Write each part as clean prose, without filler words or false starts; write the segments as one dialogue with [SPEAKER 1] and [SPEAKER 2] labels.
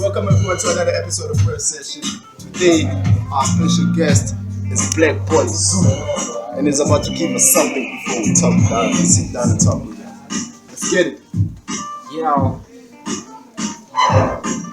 [SPEAKER 1] Welcome everyone to another episode of First Session. Today, our special guest is BlaQBoy ZULU, and he's about to give us something before we talk about it. Sit down and talk with him. Let's get it.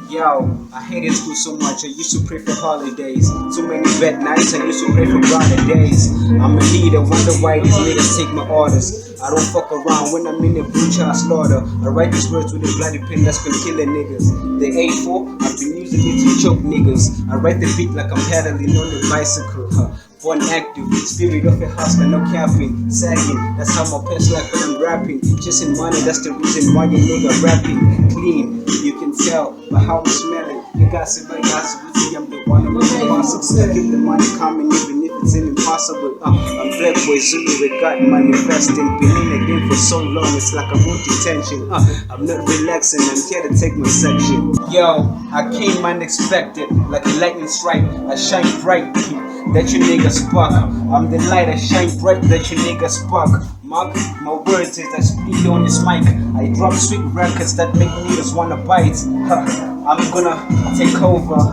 [SPEAKER 2] Yo, I hated school so much. I used to pray for holidays. Too many bad nights. I used to pray for brighter days. I'm a leader. Wonder why these niggas take my orders. I don't fuck around when I'm in the butcher, I slaughter. I write these words with a bloody pen that's been killing niggas. The A4, I've been using it to choke niggas. I write the beat like I'm pedaling on the bicycle. Born active, spirit of a hustler, no capping, sagging. That's how my pants like when I'm rapping. Chasing money, that's the reason why you nigga rapping. Clean, you can tell by how I'm smelling. You gossip, I gossip with you, I'm the one I'm responsible. I keep the money coming even if it's impossible. I'm BlaQBoy ZULU, we got manifesting. Been in the game for so long, it's like I'm on detention. I'm not relaxing, I'm here to take my section. Yo, I came unexpected, like a lightning strike. I shine bright, that you niggas spark. I'm the light, I shine bright, that you niggas spark. Mark, my words is I speak on this mic. I drop sweet records that make niggas wanna bite. I'm gonna take over,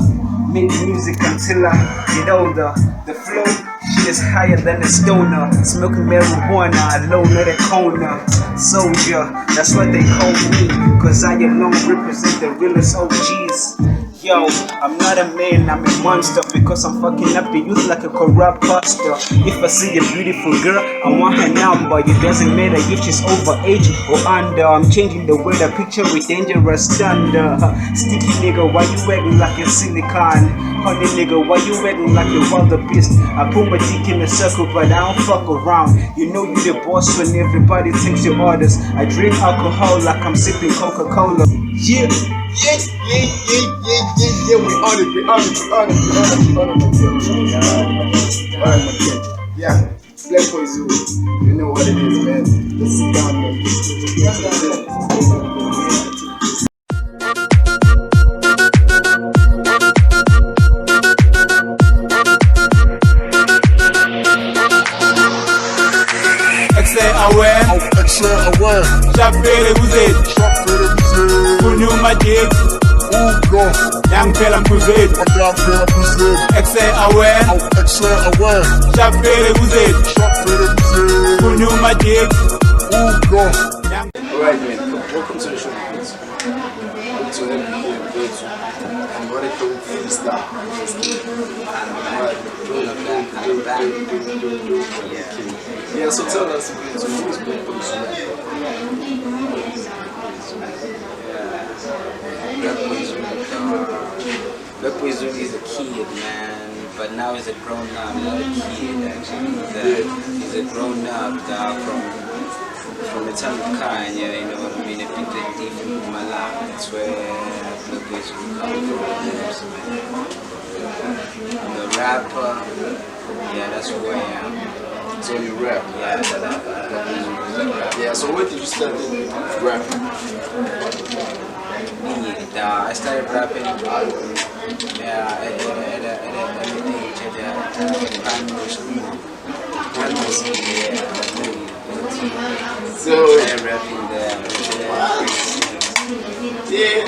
[SPEAKER 2] make music until I get older. The flow, shit is higher than a stoner. Smoking marijuana alone at a corner. Soldier, that's what they call me, cause I alone represent the realest OGs. Yo, I'm not a man, I'm a monster, because I'm fucking up the youth like a corrupt pastor. If I see a beautiful girl, I want her number. It doesn't matter if she's over age or under. I'm changing the way I picture with dangerous thunder. Sticky nigga, why you acting like a silicon? Honey nigga, why you acting like a wildebeest? I put my dick in a circle, but I don't fuck around. You know you the boss when everybody takes your orders. I drink alcohol like I'm sipping Coca-Cola. Yeah. We on it. Yeah, BlaQBoy ZULU. You know what it is, man. Let's sit down, man.
[SPEAKER 3] J'appelle vous êtes pour nous ma dick Yang pela mkuzet Excel aware J'appelle vous êtes pour nous ma dick.
[SPEAKER 1] Alright man, welcome to the show. Welcome to every year, and what I call freestyle. Yeah, so tell us who is BlaQBoy ZULU.
[SPEAKER 2] BlaQBoy ZULU is a kid, man, but now he's a grown up, not a kid actually. He's a grown up from the time of Kanye, you know what I mean? A bit different from my life. That's where BlaQBoy ZULU comes from. I'm a rapper, yeah, that's who I am.
[SPEAKER 1] So you rap?
[SPEAKER 2] Yeah, that's rap.
[SPEAKER 1] Yeah, so when did you start rapping?
[SPEAKER 2] I started rapping at an age
[SPEAKER 1] So
[SPEAKER 2] I started rapping there.
[SPEAKER 1] Yeah.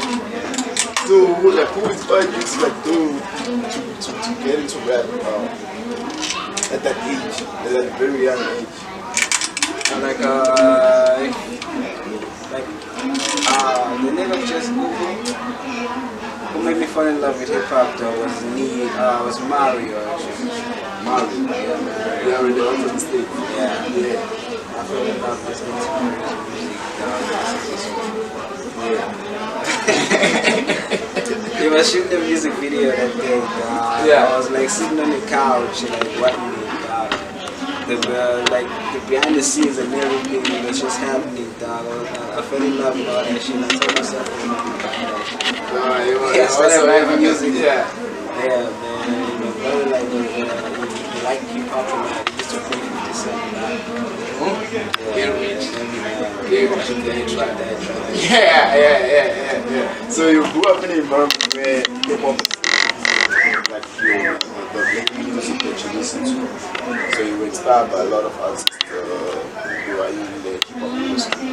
[SPEAKER 1] So like who inspired you to get into rap at that age, at that very young age?
[SPEAKER 2] And the nigga just who made me fall in love with hip hop though was Mario actually.
[SPEAKER 1] Mario?
[SPEAKER 2] Yeah, Mario.
[SPEAKER 1] Yeah, really out of the state.
[SPEAKER 2] Yeah.
[SPEAKER 1] Yeah.
[SPEAKER 2] I fell in love listening to Mario's music. He was shooting the music video that day.
[SPEAKER 1] Yeah.
[SPEAKER 2] I was like sitting on the couch, like watching it. The behind the scenes and everything that's just happening, dog. I fell in love with all that shit. I told myself I'm gonna be buying that shit. I started writing music.
[SPEAKER 1] Yeah.
[SPEAKER 2] Yeah, man. My brother like hip hop and I used to play 50 Cent.
[SPEAKER 1] Yeah. So you grew up in an environment where hip hop is like the music that you listen to. So you were inspired by a lot of artists who are in the hip hop industry.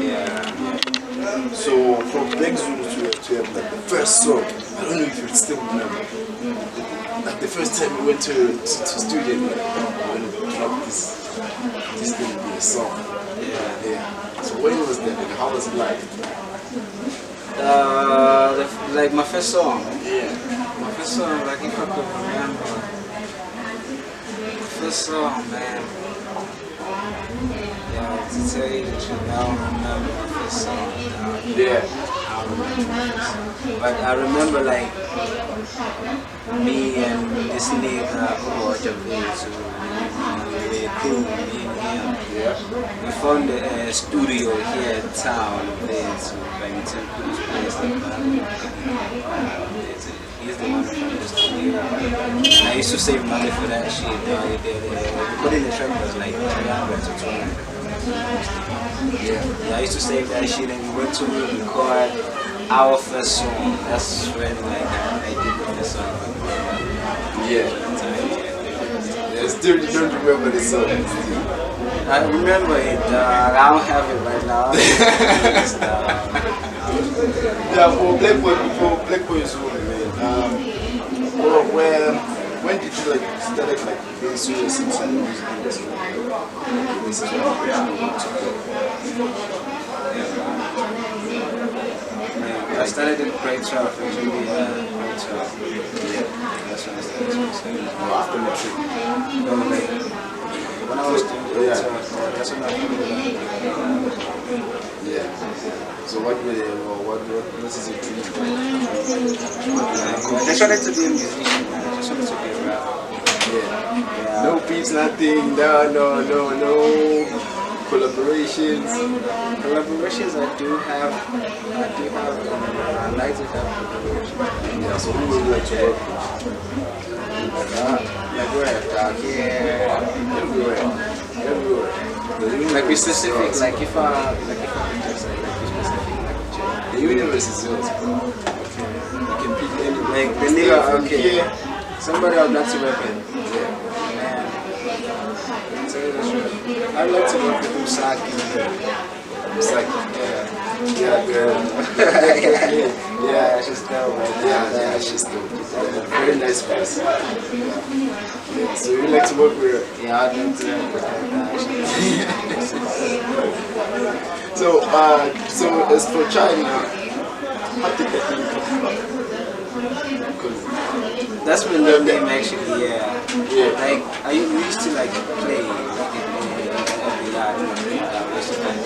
[SPEAKER 2] Yeah.
[SPEAKER 1] So from Blaq ZULU to felt like the first song? I don't know if you still remember. Like the first time we went to studio, like, when we dropped this gonna be a song. Yeah. So when was that? And how was it like?
[SPEAKER 2] Like my first song.
[SPEAKER 1] Yeah.
[SPEAKER 2] My first song, like if I could remember. First song, man. Yeah, to tell you the truth, I don't remember my first song.
[SPEAKER 1] Yeah.
[SPEAKER 2] I don't remember. But I remember like me and this nigga who was really cool, me and him.
[SPEAKER 1] Yeah.
[SPEAKER 2] We found a studio here in town, place, like in Temple place. He's the one from the studio. And I used to save money for that shit. Put in the track was like 300 to 200. Yeah, I used to save that shit and we went to record our first song. That's when like I did the first song.
[SPEAKER 1] Yeah. Yeah, still you don't remember the song.
[SPEAKER 2] I remember it, I don't have it right now.
[SPEAKER 1] Yeah, for BlaQBoy ZULU, man. When did you like started like being serious into the music industry? This is what
[SPEAKER 2] I started in grade 12, actually, grade 12. Yeah, that's when I started.
[SPEAKER 1] no, after matric.
[SPEAKER 2] No, like, when I was doing grade 12, that's when I
[SPEAKER 1] Yeah. So what is your dream?
[SPEAKER 2] I just wanted to be a musician, man. I just wanted to be a rapper.
[SPEAKER 1] Yeah. No beats, nothing, no collaborations.
[SPEAKER 2] Collaborations I do have, I like to have collaborations.
[SPEAKER 1] Yeah, so who would you like to work with?
[SPEAKER 2] Like where?
[SPEAKER 1] Everywhere.
[SPEAKER 2] Like be specific, like if I just like be specific, like
[SPEAKER 1] the universe is yours, bro. Okay. You can pick anywhere.
[SPEAKER 2] like the nigga, okay. Somebody I'd like to work with.
[SPEAKER 1] Yeah.
[SPEAKER 2] Man, I'd like to work with Usaki.
[SPEAKER 1] It's like, yeah, girl.
[SPEAKER 2] Yeah, she's dope, right?
[SPEAKER 1] Yeah, she's dope. Very nice person. Yeah, so you like to work with her?
[SPEAKER 2] Yeah, I'd like to work with her.
[SPEAKER 1] So as for China, how did that thing come about?
[SPEAKER 2] That's my real name actually, yeah.
[SPEAKER 1] Yeah.
[SPEAKER 2] Like, I used to like play in the yard. I used to like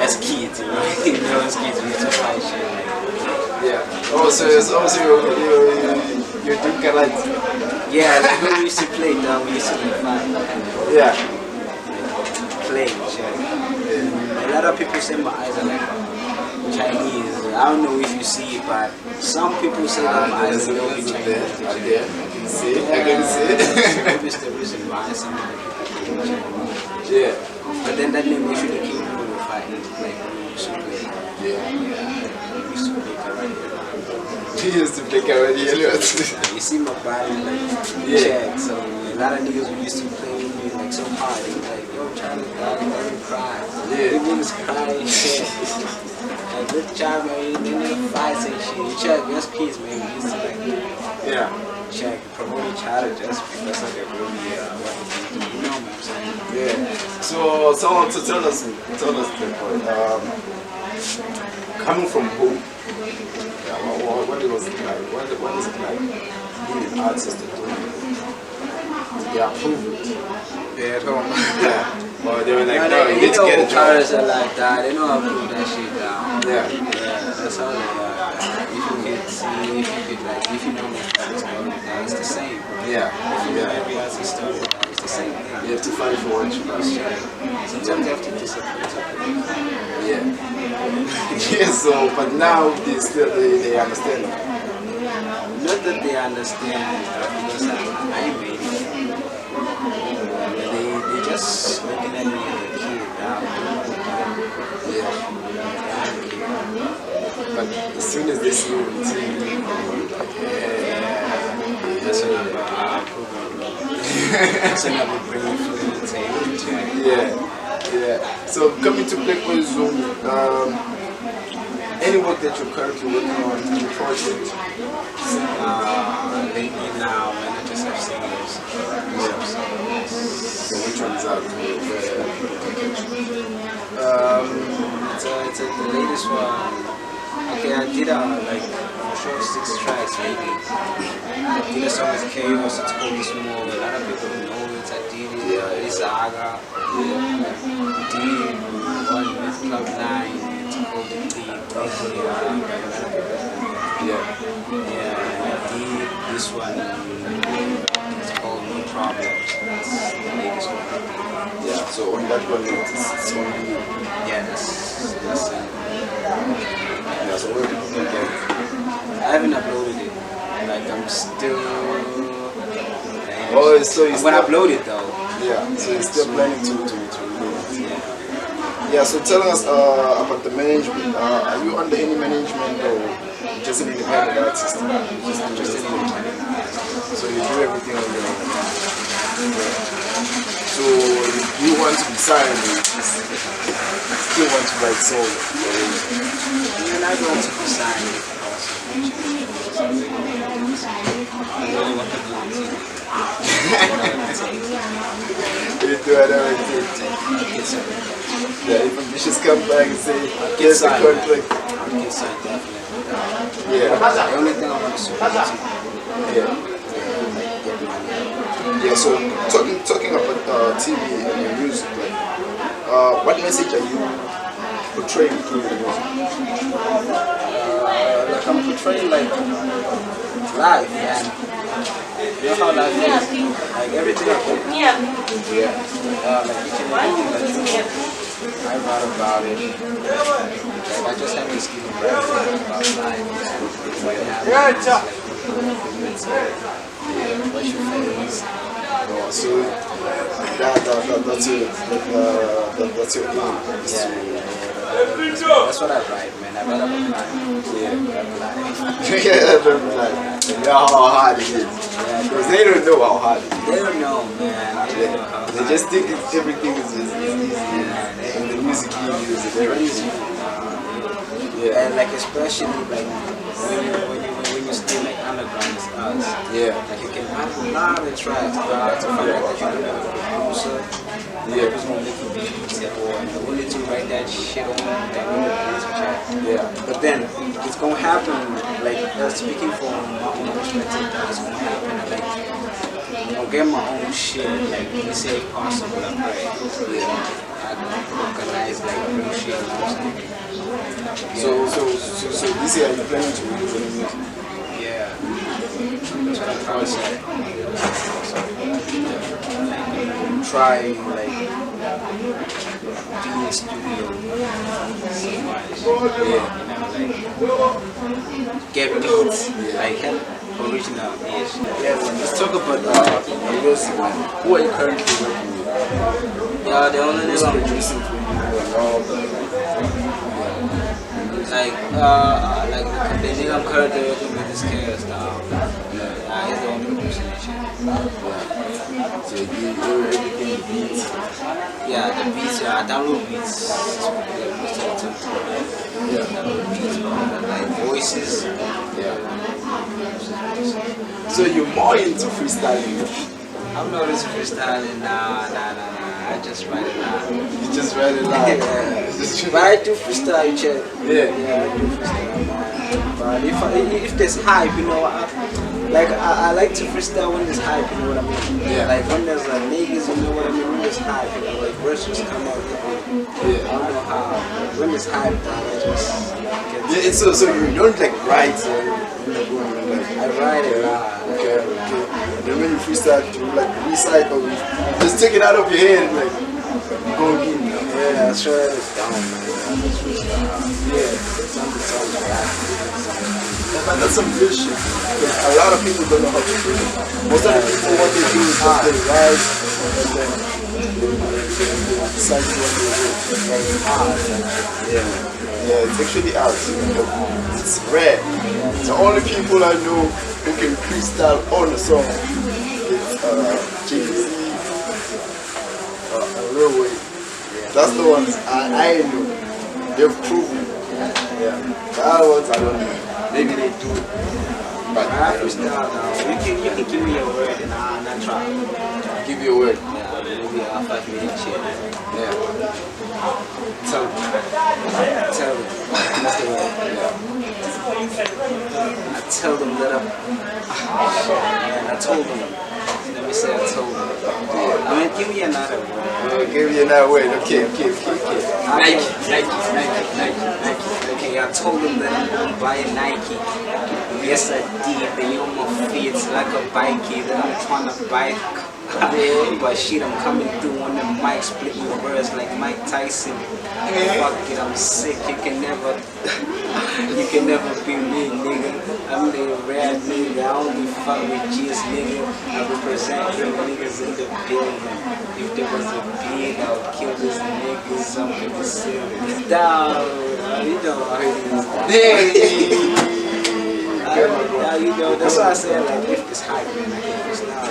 [SPEAKER 2] as kids, you know, as kids we used to fight shit.
[SPEAKER 1] Yeah. Also, you drink a lot.
[SPEAKER 2] Yeah, like when we used to play down, we used to like fight.
[SPEAKER 1] Yeah.
[SPEAKER 2] Play shit. A lot of people say my eyes are like Chinese. I don't know if you see it, but some people say that my eyes are really Chinese.
[SPEAKER 1] I can see it.
[SPEAKER 2] Maybe it's the reason why some people think Chinese.
[SPEAKER 1] Yeah.
[SPEAKER 2] But then that name usually came from the fight, like we used to play.
[SPEAKER 1] Yeah.
[SPEAKER 2] We used to play karate.
[SPEAKER 1] She used to play karate a lot.
[SPEAKER 2] You see my body, like, check. So a lot of niggas we used to play with me like so hard. They were like, yo, Charlie, dog, let me cry.
[SPEAKER 1] Yeah.
[SPEAKER 2] You niggas crying shit. Like, good job, man. They never fights and shit. You check, us kids, man, we used to like,
[SPEAKER 1] Yeah.
[SPEAKER 2] check, promote each other just because of their really, what they do. You know what I'm saying?
[SPEAKER 1] Yeah. So someone to tell us the point. Coming from home, yeah, what it was like? What is it like being an artist and doing it? They approve it.
[SPEAKER 2] Yeah, at home.
[SPEAKER 1] Yeah. Or they were like,
[SPEAKER 2] No,
[SPEAKER 1] no, you need to get a job.
[SPEAKER 2] parents are like that. They know how to put that shit down.
[SPEAKER 1] Yeah.
[SPEAKER 2] Yeah, that's how they are. If you can see, if you know my story, it's the same.
[SPEAKER 1] Yeah.
[SPEAKER 2] If you know
[SPEAKER 1] Yeah.
[SPEAKER 2] every artist's story, it's the same thing.
[SPEAKER 1] You have to fight for what you want.
[SPEAKER 2] Sometimes you have to disappoint people.
[SPEAKER 1] Yeah. Yeah. So, but now they understand.
[SPEAKER 2] Not that they understand, because I made it. They just looking at me as a kid.
[SPEAKER 1] Yeah. But as soon as they see you on TV,
[SPEAKER 2] That's another bringing food to the table.
[SPEAKER 1] yeah. So coming to BlaQBoy ZULU, Any work that you're currently working on, any project?
[SPEAKER 2] Lately now, man, I just have singles.
[SPEAKER 1] So which one's out?
[SPEAKER 2] It's the latest one. Okay, I did like short 6 tracks maybe. I did a song with Chaos, it's called This More. A lot of people know it. I did it, it's Saga. Did one with Club 9, it's called The Clean.
[SPEAKER 1] Yeah.
[SPEAKER 2] Yeah, I did this one, it's called No Problem. That's the latest one I did.
[SPEAKER 1] Yeah, so on that one, it's only...
[SPEAKER 2] Yeah, that's
[SPEAKER 1] Yeah, so where people can get it?
[SPEAKER 2] I haven't uploaded it. Like I'm still.
[SPEAKER 1] Oh, so
[SPEAKER 2] I'm gonna upload it though.
[SPEAKER 1] Yeah, so you're still planning to release it.
[SPEAKER 2] Yeah.
[SPEAKER 1] Yeah, so tell us about the management. Are you under any management or just an independent artist?
[SPEAKER 2] Just an independent.
[SPEAKER 1] So you do everything on your own. So you want to be signed, you still want to write solo.
[SPEAKER 2] And I want to be signed also. I really want to do
[SPEAKER 1] You do whatever it takes. Yeah, if ambitious come back and say, here's the contract.
[SPEAKER 2] I'll get signed definitely.
[SPEAKER 1] Yeah.
[SPEAKER 2] The only thing I want to support is
[SPEAKER 1] Yeah. Yeah, so talking about TV and your music, like, what message are you portraying through your music?
[SPEAKER 2] like I'm portraying like life, man. You know how life is? Like everything I do.
[SPEAKER 1] Yeah.
[SPEAKER 2] Like each and everything I do. I write about it. Like I just have this skill of writing about life. What happens, what you face.
[SPEAKER 1] So that's your aim.
[SPEAKER 2] That's what I write, man. I write about life.
[SPEAKER 1] Yeah.
[SPEAKER 2] Life.
[SPEAKER 1] Yeah, how hard it is. Because they don't know how hard it is.
[SPEAKER 2] They don't know, man. They don't know how
[SPEAKER 1] They just think everything is just easy. And the music you use is very easy. Yeah.
[SPEAKER 2] And like especially like when you still like underground as us.
[SPEAKER 1] Yeah.
[SPEAKER 2] Like you can have a lot of tracks, but to find out that you're gonna be a producer.
[SPEAKER 1] Yeah.
[SPEAKER 2] Who's gonna make you beats or the only to write that shit on that
[SPEAKER 1] Yeah.
[SPEAKER 2] But then it's gonna happen like speaking from my own perspective, it's gonna happen like I'm gonna get my own shit, like you say if possible, I pray. Yeah. I organize like real shit, you know what I'm saying?
[SPEAKER 1] So this year you planning to release any music?
[SPEAKER 2] Yeah. That's what I'm trying to say. Try like be in the studio so much. Yeah. Like get beats, like original ish.
[SPEAKER 1] Yeah, let's talk about music. Who are you currently working with?
[SPEAKER 2] Yeah, the only
[SPEAKER 1] Who's
[SPEAKER 2] nigga I'm
[SPEAKER 1] producing for you and all that?
[SPEAKER 2] like the nigga I'm currently working with is Chaos now. He's the one producing that shit.
[SPEAKER 1] So you do everything, the beats.
[SPEAKER 2] Yeah, the beats, I download beats. Yeah, download beats, like voices.
[SPEAKER 1] Yeah. So you're more into freestyling?
[SPEAKER 2] I'm not into freestyling, nah. I just write it out.
[SPEAKER 1] You just write it live?
[SPEAKER 2] Yeah. But I do freestyle, check.
[SPEAKER 1] Yeah.
[SPEAKER 2] Yeah, I do freestyle. But if there's hype, you know, I like to freestyle when there's hype, you know what I mean?
[SPEAKER 1] Yeah.
[SPEAKER 2] Like when there's like niggas, you know what I mean? When there's hype, you know, like verses come out.
[SPEAKER 1] Yeah.
[SPEAKER 2] I don't know how. When there's hype, I just
[SPEAKER 1] Yeah, so you don't like write, so
[SPEAKER 2] I write it out.
[SPEAKER 1] Okay. And then when you freestyle, you like recite or you just take it out of your head and like go in.
[SPEAKER 2] Yeah, I sure it's down, man.
[SPEAKER 1] Yeah. But that's some good shit. Because a lot of people don't know how to do it. Most of the people, what they do is just they write and then they decide what they do. It's art. Yeah, it's actually art. It's rare. The only people I know who can freestyle on a song is Jay-Z, Railway. That's the ones I know. They've proven. Yeah. The other ones, I don't know. Maybe they do. But
[SPEAKER 2] I freestyle now. You can give me a word and I'll try.
[SPEAKER 1] give you a word.
[SPEAKER 2] Yeah, maybe a 5-minute shit.
[SPEAKER 1] Yeah.
[SPEAKER 2] Tell me. That's the word. I tell them that man, I told them. Let me say I told them. I mean, give me another word.
[SPEAKER 1] Give you another word. Okay.
[SPEAKER 2] Nike. Okay, I told them that I'm gonna buy a Nike. Yes, I did. They on my feet, it's like a bikey that I'm trying to bike. But shit, I'm coming through on the mic, splitting words like Mike Tyson. Fuck it, I'm sick. You can never be me, nigga. I'm the rad nigga. I only fuck with G's, nigga. I represent real niggas in the building. If there was a beat, I would kill this nigga. Something to say. Down, you know how it is. Now you know, that's why I said like if it's hype, man, I can use now.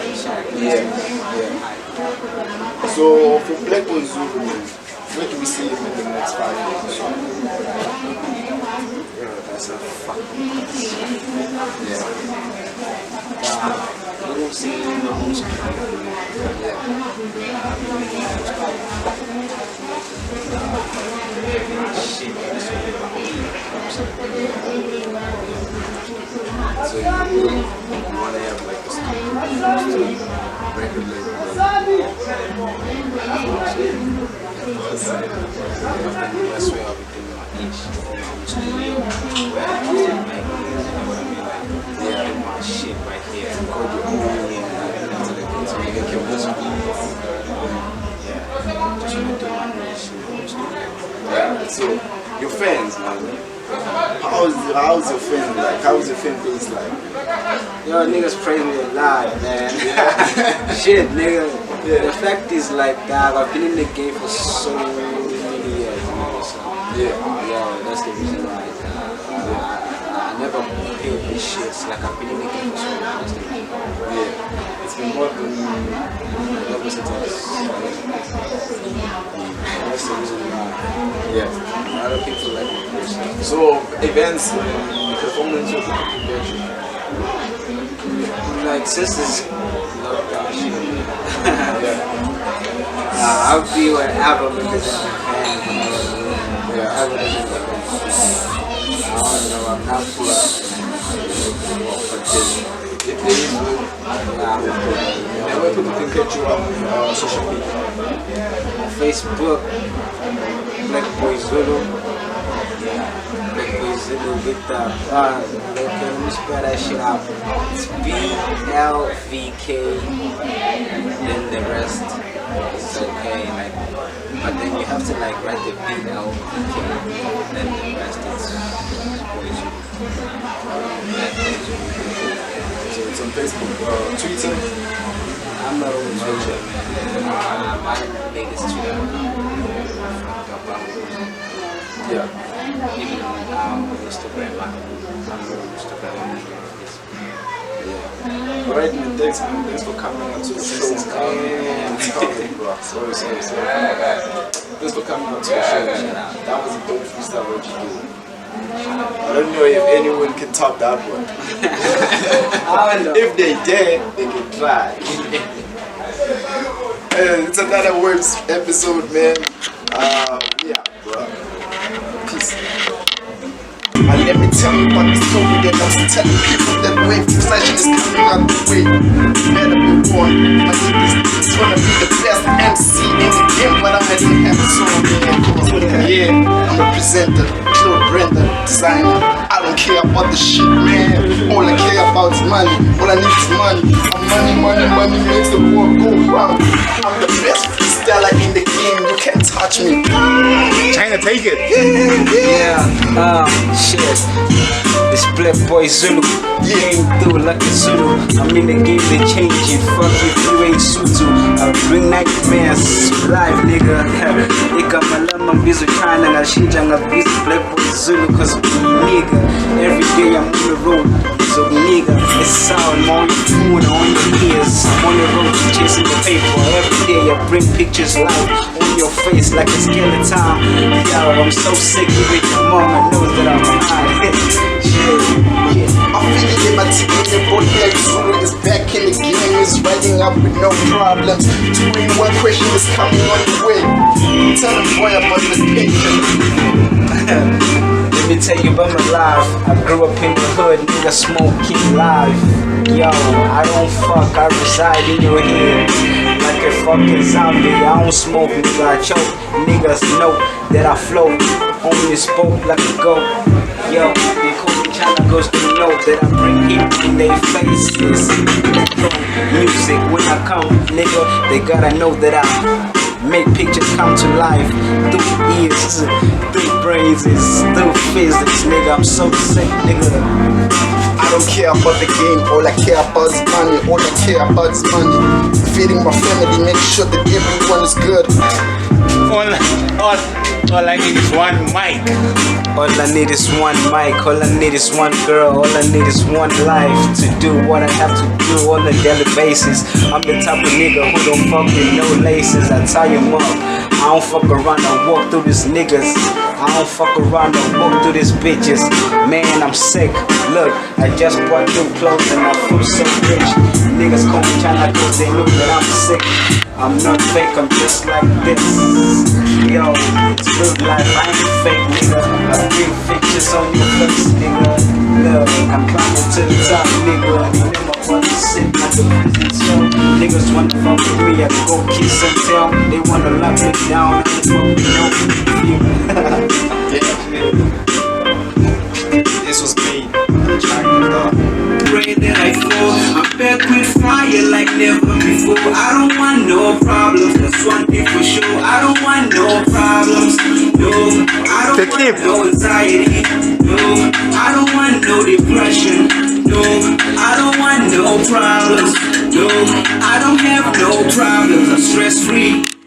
[SPEAKER 1] Yeah. So for BlaQBoy ZULU, where do we see him in the next 5 years?
[SPEAKER 2] That's a fucking
[SPEAKER 1] Yeah.
[SPEAKER 2] we don't see him in the home school. Shit, so you want to have like a record label. That's where I'll be doing my niche. Where I do my shit right here. To make your music. Yeah. Just want to do my niche.
[SPEAKER 1] Yeah. So your fans, man. How's your fan like? How's your fan base like?
[SPEAKER 2] Yo, niggas praise me a lot, man. Shit, nigga.
[SPEAKER 1] Yeah.
[SPEAKER 2] The fact is like that I've been in the game for so many years, nigga. So, yeah, that's the reason why I never paid this shit. It's like I've been in the game for so long. That's the reason why.
[SPEAKER 1] Yeah. It's been more than
[SPEAKER 2] Ever since I was that's the reason why.
[SPEAKER 1] yeah.
[SPEAKER 2] A lot of people like me.
[SPEAKER 1] So events, performance, you can get you.
[SPEAKER 2] Like sisters love that shit.
[SPEAKER 1] Yeah.
[SPEAKER 2] I'll be wherever because I'm a fan.
[SPEAKER 1] Yeah.
[SPEAKER 2] I don't know, I'm not plugged. But
[SPEAKER 1] If there is one, and where people can catch you on social media.
[SPEAKER 2] Facebook, BlaQBoy ZULU. BlaQBoy ZULU with the let me spell that shit out. It's BLVK, then the rest is okay. Like, but then you have to like write the BLVK, then the rest is Boy ZULU.
[SPEAKER 1] So it's on Facebook, Twitter.
[SPEAKER 2] I'm not on Twitter, man. My latest Twitter
[SPEAKER 1] Yeah.
[SPEAKER 2] even on Instagram. I'm on Instagram.
[SPEAKER 1] Yeah. Alright, man, thanks, man. Thanks for coming out to the show. Sorry. Thanks for coming out to the show. That was a dope freestyle what you did. I don't know if anyone can top that one. If they dare, they can try. It's another words episode, man. Yeah, bro. Peace. And let me tell you about the story that I was telling people that wave session is coming out the way. Better be warned. My niggas is gonna be the best MC in the game, but I didn't have a song, man. Yeah, I'm representing Claude Brenda, designer. I don't care about the shit, man. All I care about is money. All I need is money. Money makes the world go round. I'm the best freestyler in the game. You can't touch me.
[SPEAKER 3] China, take it.
[SPEAKER 2] Yeah, shit. It's BlaQBoy ZULU. Came through like a Zulu. I'm in the game to change it. Fuck if you ain't Sutu. I bring nightmares live, nigga. I'm busy trying to change. I'm busy BlaQBoy ZULU. Cause nigga, every day I'm on the road. So nigga, it's sound on your phone, on your ears. I'm on the road chasing the paper. Every day I bring pictures live. in your face like a skeleton. Yo, I'm so sick of it. Your mama knows that I'm high. Shit.
[SPEAKER 1] I'm feeling it, my team, the boy Black Zulu is back in the game, is riding up with no problems. 2-in-1 question is coming on the way. Tell him boy about this patient.
[SPEAKER 2] Let me tell you about my life. I grew up in the hood, nigga smoking live. Yo, I don't fuck, I reside in your head like a fucking zombie. I don't smoke, nigga, I choke. Niggas know that I float, only spoke like a goat. Yo, they call me China goes to know that I bring heat in their faces. Music when I come, nigga, they gotta know that I make pictures come to life through ears, through brains, through physics, nigga. I'm so sick, nigga.
[SPEAKER 1] I don't care about the game, all I care about is money, all I care about is money. Feeding my family, make sure that everyone is good.
[SPEAKER 3] All I need is one mic.
[SPEAKER 2] All I need is one mic, all I need is one girl, all I need is one life to do what I have to do on a daily basis. I'm the type of nigga who don't fuck with no laces. I tie him up, I don't fuck around and walk through these niggas. I don't fuck around and walk through these bitches. Man, I'm sick. Look, I just bought new clothes and I feel so rich. Niggas call me China cause they know that I'm sick. I'm not fake, I'm just like this. Yo, it's real life, I ain't fake, nigga. I bring pictures on your face, nigga. Look, I'm climbing to the top, nigga. They never wanna sit like a prison cell. Niggas wanna fuck with me, I go kiss and tell. They wanna lock me down, I ain't fuck with no.
[SPEAKER 1] This was me, China.
[SPEAKER 4] Pray that I fall. I'm back with fire like never before. I don't want no problems, that's one thing for sure. I don't want no problems, no. I don't want no anxiety, no. I don't want no depression, no. I don't want no problems, no. I don't have no problems, I'm stress free.